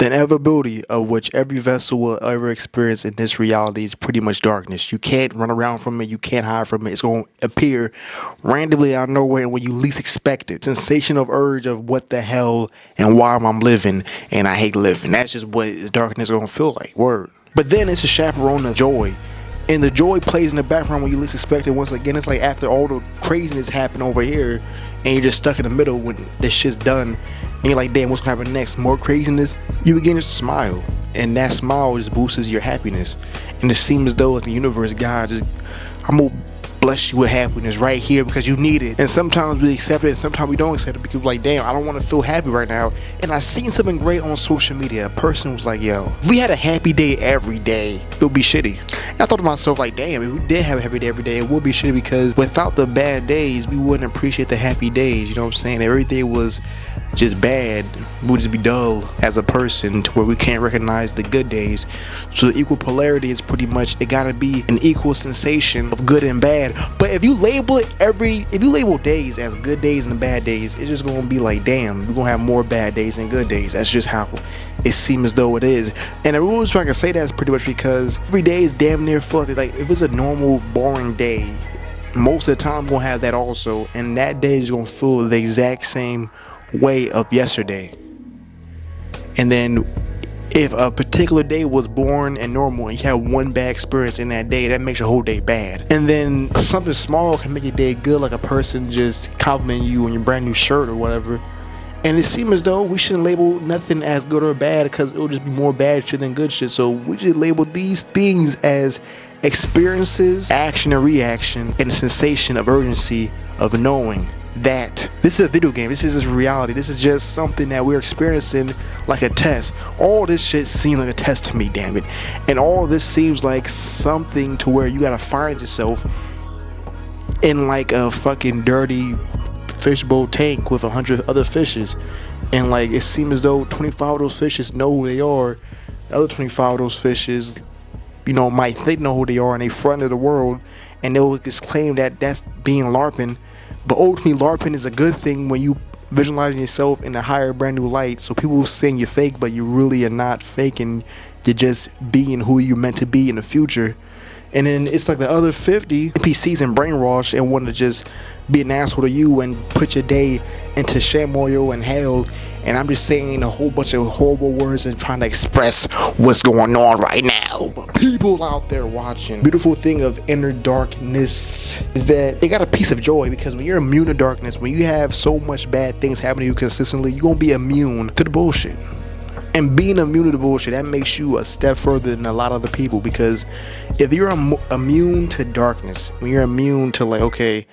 The inevitability of which every vessel will ever experience in this reality is pretty much darkness. You can't run around from it. You can't hide from it. It's going to appear randomly out of nowhere when you least expect it. Sensation of urge of what the hell and why am I living and I hate living. That's just what darkness is going to feel like. Word. But then it's a chaperone of joy. And the joy plays in the background when you least expect it. Once again, it's like after all the craziness happened over here and you're just stuck in the middle when this shit's done and you're like, damn, what's gonna happen next? More craziness? You begin to smile, and that smile just boosts your happiness. And it seems as though, like the universe, God, just, I'm gonna bless you with happiness right here because you need it. And sometimes we accept it, and sometimes we don't accept it because we're like, damn, I don't want to feel happy right now. And I seen something great on social media. A person was like, yo, if we had a happy day every day, it would be shitty. And I thought to myself, like, damn, if we did have a happy day every day, it would be shitty because without the bad days, we wouldn't appreciate the happy days. You know what I'm saying? Every day was just bad, we would just be dull as a person to where we can't recognize the good days. So the equal polarity is pretty much, it gotta be an equal sensation of good and bad. But if you label days as good days and bad days, it's just gonna be like, damn, we're gonna have more bad days than good days. That's just how it seems as though it is. And the reason I can say that is pretty much because every day is damn near full. Like if it's a normal boring day, most of the time I'm gonna have that also, and that day is gonna feel the exact same way of yesterday. And then if a particular day was boring and normal and you had one bad experience in that day, that makes your whole day bad. And then something small can make your day good, like a person just complimenting you on your brand new shirt or whatever. And it seems as though we shouldn't label nothing as good or bad because it'll just be more bad shit than good shit. So we should label these things as experiences, action and reaction, and a sensation of urgency of knowing that this is a video game. This is just reality. This is just something that we're experiencing like a test. All this shit seems like a test to me, damn it. And all this seems like something to where you gotta find yourself in like a fucking dirty fishbowl tank with 100 other fishes, and like it seems as though 25 of those fishes know who they are. The other 25 of those fishes, you know, might think know who they are and they front of the world, and they'll just claim that that's being LARPing. But ultimately, LARPing is a good thing when you visualizing yourself in a higher, brand new light. So people saying you're fake, but you really are not faking. You're just being who you're meant to be in the future. And then it's like the other 50 NPCs and brainwashed and want to just be an asshole to you and put your day into shamoil and hell. And I'm just saying a whole bunch of horrible words and trying to express what's going on right now. But people out there watching, beautiful thing of inner darkness is that they got a piece of joy, because when you're immune to darkness, when you have so much bad things happen to you consistently, you're going to be immune to the bullshit. And being immune to the bullshit, that makes you a step further than a lot of other people, because if you're immune to darkness, when you're immune to like, okay,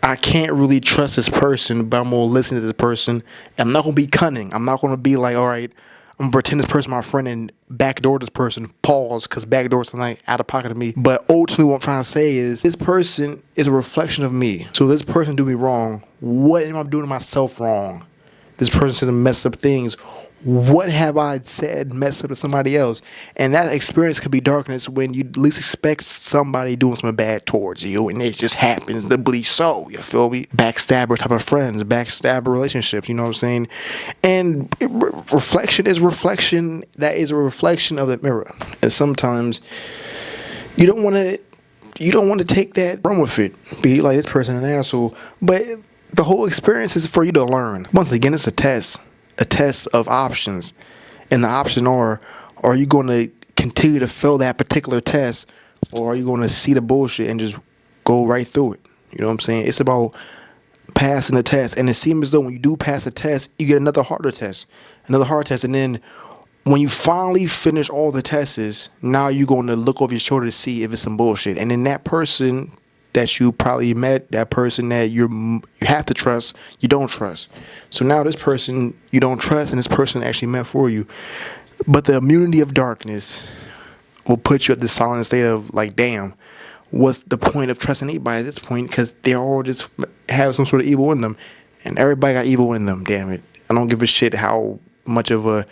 I can't really trust this person, but I'm going to listen to this person. I'm not going to be cunning. I'm not going to be like, all right, I'm going to pretend this person my friend and backdoor this person, pause, because backdoor's like out of pocket of me. But ultimately what I'm trying to say is this person is a reflection of me. So this person do me wrong. What am I doing to myself wrong? This person says messed up things. What have I said messed up to somebody else? And that experience could be darkness when you least expect somebody doing something bad towards you, and it just happens to be so. You feel me? Backstabber type of friends, backstabber relationships. You know what I'm saying? And reflection is reflection. That is a reflection of the mirror. And sometimes you don't want to take that run with it. Be like, this person an asshole, but the whole experience is for you to learn. Once again, it's a test of options, and the option are you going to continue to fail that particular test, or are you going to see the bullshit and just go right through it? You know what I'm saying? It's about passing the test, and it seems as though when you do pass a test, you get another hard test, and then when you finally finish all the tests, now you're going to look over your shoulder to see if it's some bullshit, and then that person that you probably met, that person that you have to trust, you don't trust. So now this person you don't trust, and this person actually meant for you. But the immunity of darkness will put you at the silent state of like, damn, what's the point of trusting anybody at this point? Because they all just have some sort of evil in them, and everybody got evil in them. Damn it, I don't give a shit how much of a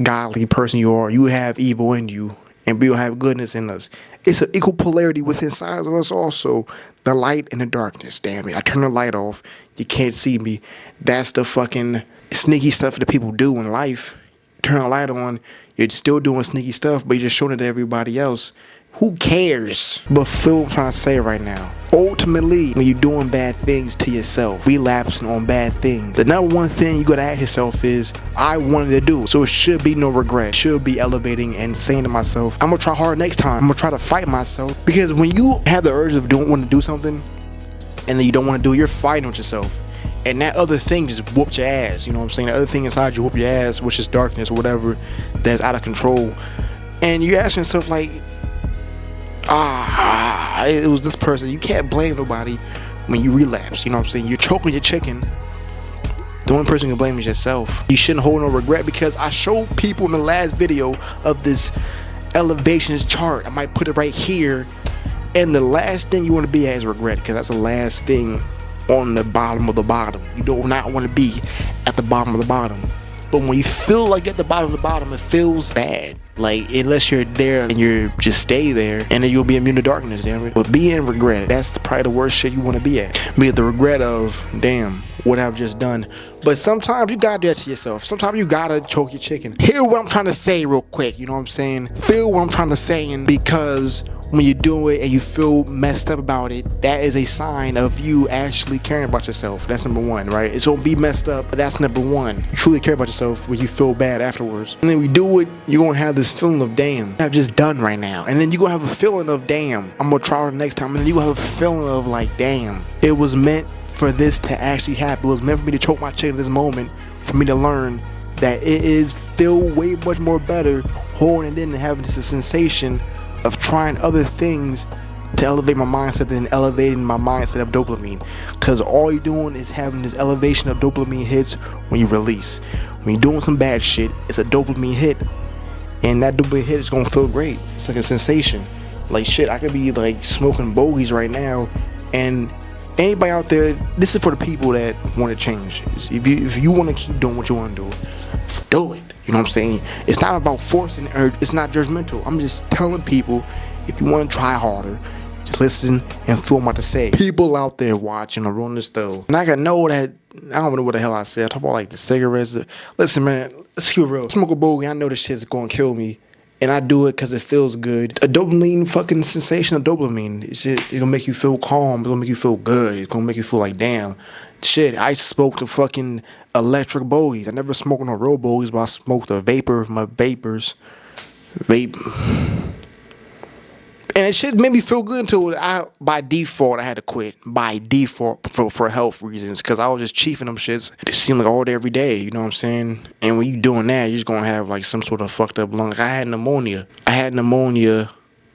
godly person you are. You have evil in you, and we will have goodness in us. It's an equal polarity within inside of us also. The light and the darkness. Damn it, I turn the light off. You can't see me. That's the fucking sneaky stuff that people do in life. turn a light on, you're still doing sneaky stuff, but you're just showing it to everybody else. Who cares? But feel what I'm trying to say right now. Ultimately, when you're doing bad things to yourself, relapsing on bad things, the number one thing you gotta ask yourself is, I wanted to do. So it should be no regret. It should be elevating and saying to myself, I'm gonna try hard next time. I'm gonna try to fight myself. Because when you have the urge of don't want to do something, and then you don't want to do it, you're fighting with yourself. And that other thing just whooped your ass. You know what I'm saying? The other thing inside you whoop your ass, which is darkness or whatever that's out of control. And you're asking yourself like, it was this person. You can't blame nobody when you relapse. You know what I'm saying? You're choking your chicken. The only person you can blame is yourself. You shouldn't hold no regret, because I showed people in the last video of this elevations chart. I might put it right here. And the last thing you want to be at is regret, because that's the last thing on the bottom of the bottom. You do not want to be at the bottom of the bottom. But when you feel like at the bottom of the bottom, it feels bad. Like, unless you're there and you just stay there, and then you'll be immune to darkness, damn it. But be in regret. That's probably the worst shit you want to be at. Be at the regret of, damn, what I've just done. But sometimes you gotta do that to yourself. Sometimes you gotta choke your chicken. Hear what I'm trying to say real quick, you know what I'm saying? Feel what I'm trying to say, because when you do it and you feel messed up about it, that is a sign of you actually caring about yourself. That's number one, right? It's gonna be messed up, but that's number one. You truly care about yourself when you feel bad afterwards. And then we do it, you're gonna have this feeling of, damn, I've just done right now. And then you're gonna have a feeling of, damn, I'm gonna try it the next time. And then you're gonna have a feeling of like, damn, it was meant for this to actually happen. It was meant for me to choke my chicken in this moment, for me to learn that it is feel way much more better holding it in and having this sensation of trying other things to elevate my mindset than elevating my mindset of dopamine. Because all you're doing is having this elevation of dopamine hits when you release. When you're doing some bad shit, it's a dopamine hit, and that dopamine hit is gonna feel great. It's like a sensation. Like shit, I could be like smoking bogeys right now, and anybody out there, this is for the people that want to change. If you want to keep doing what you want to do it. You know what I'm saying? It's not about forcing, or it's not judgmental. I'm just telling people, if you want to try harder, just listen and feel what I'm about to say. People out there watching or on this though, and I gotta know that, I don't know what the hell I said. I talk about like the cigarettes. Listen, man, let's keep it real. Smoke a bogey, I know this shit's gonna kill me, and I do it because it feels good. A dopamine fucking sensation of dopamine. It's gonna make you feel calm. It's gonna make you feel good. It's gonna make you feel like, damn, shit, I smoked the fucking electric bogeys. I never smoked no real bogeys, but I smoked a vapor, my vapors. Vape. And it shit made me feel good until by default, I had to quit. By default, for health reasons. Because I was just chiefing them shits. It seemed like all day, every day. You know what I'm saying? And when you doing that, you're just going to have like some sort of fucked up lung. Like I had pneumonia.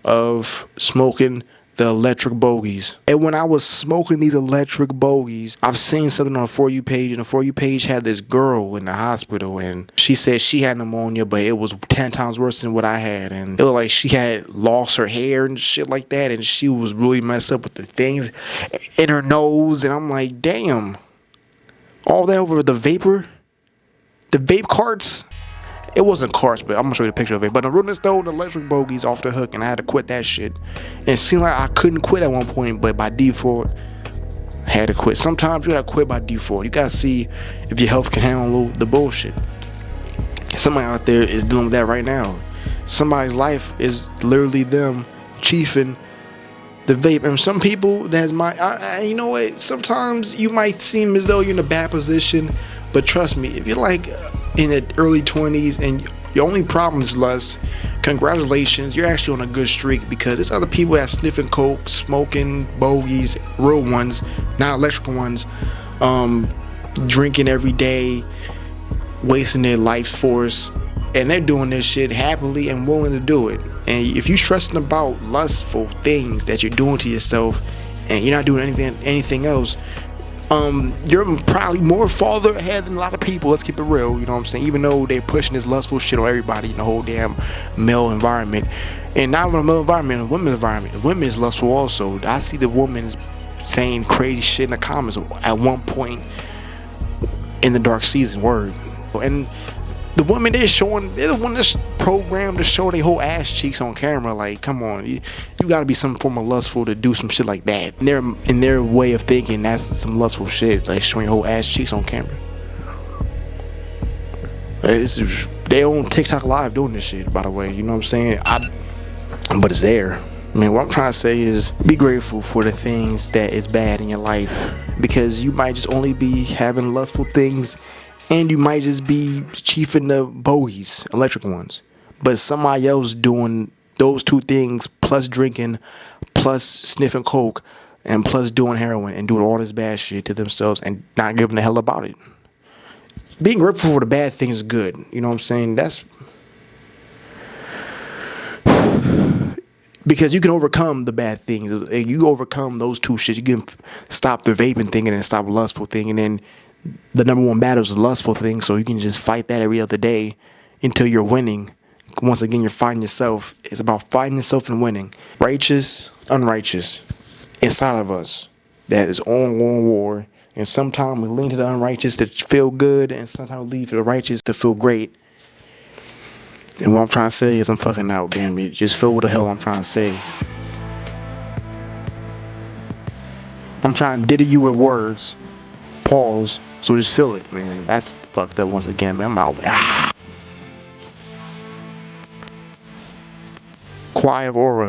Of smoking the electric bogeys. And when I was smoking these electric bogeys, I've seen something on the For You page, and the For You page had this girl in the hospital, and she said she had pneumonia, but it was 10 times worse than what I had, and it looked like she had lost her hair and shit like that, and she was really messed up with the things in her nose, and I'm like, damn, all that over the vapor, the vape carts. It wasn't carts, but I'm gonna show you the picture of it. But the realness though, the electric bogeys off the hook, and I had to quit that shit. And it seemed like I couldn't quit at one point, but by default, I had to quit. Sometimes you gotta quit by default. You gotta see if your health can handle the bullshit. Somebody out there is dealing with that right now. Somebody's life is literally them chiefing the vape. And some people, you know what? Sometimes you might seem as though you're in a bad position, but trust me, if you're like in the early 20s and your only problem is lust, congratulations, you're actually on a good streak, because there's other people that sniffing coke, smoking bogeys, real ones, not electrical ones, drinking every day, wasting their life force, and they're doing this shit happily and willing to do it. And if you're stressing about lustful things that you're doing to yourself and you're not doing anything else, you're probably more farther ahead than a lot of people. Let's keep it real, you know what I'm saying? Even though they're pushing this lustful shit on everybody in the whole damn male environment, and not even a male environment, a women's environment. The women is lustful also. I see the women saying crazy shit in the comments at one point in the dark season. Word. And the women they're the one that's programmed to show their whole ass cheeks on camera. Like, come on, you gotta be some form of lustful to do some shit like that. In their way of thinking, that's some lustful shit, like showing your whole ass cheeks on camera. It's They on TikTok live doing this shit, by the way. You know what I'm saying? But it's there. Man, what I'm trying to say is be grateful for the things that is bad in your life, because you might just only be having lustful things, and you might just be chiefing the bogeys, electric ones. But somebody else doing those two things, plus drinking, plus sniffing coke, and plus doing heroin and doing all this bad shit to themselves and not giving a hell about it. Being grateful for the bad things is good. You know what I'm saying? That's because you can overcome the bad things. You overcome those two shits. You can stop the vaping thing and then stop lustful thing. And then the number one battle is the lustful thing. So you can just fight that every other day until you're winning. Once again, you're fighting yourself. It's about fighting yourself and winning. Righteous, unrighteous, inside of us. That is ongoing war. And sometimes we lean to the unrighteous to feel good, and sometimes we lean to the righteous to feel great. And what I'm trying to say is I'm fucking out, damn it. Just feel what the hell I'm trying to say. I'm trying to ditty you with words. Pause. So just feel it, man. That's fucked up once again, man. I'm out. Quiet aura.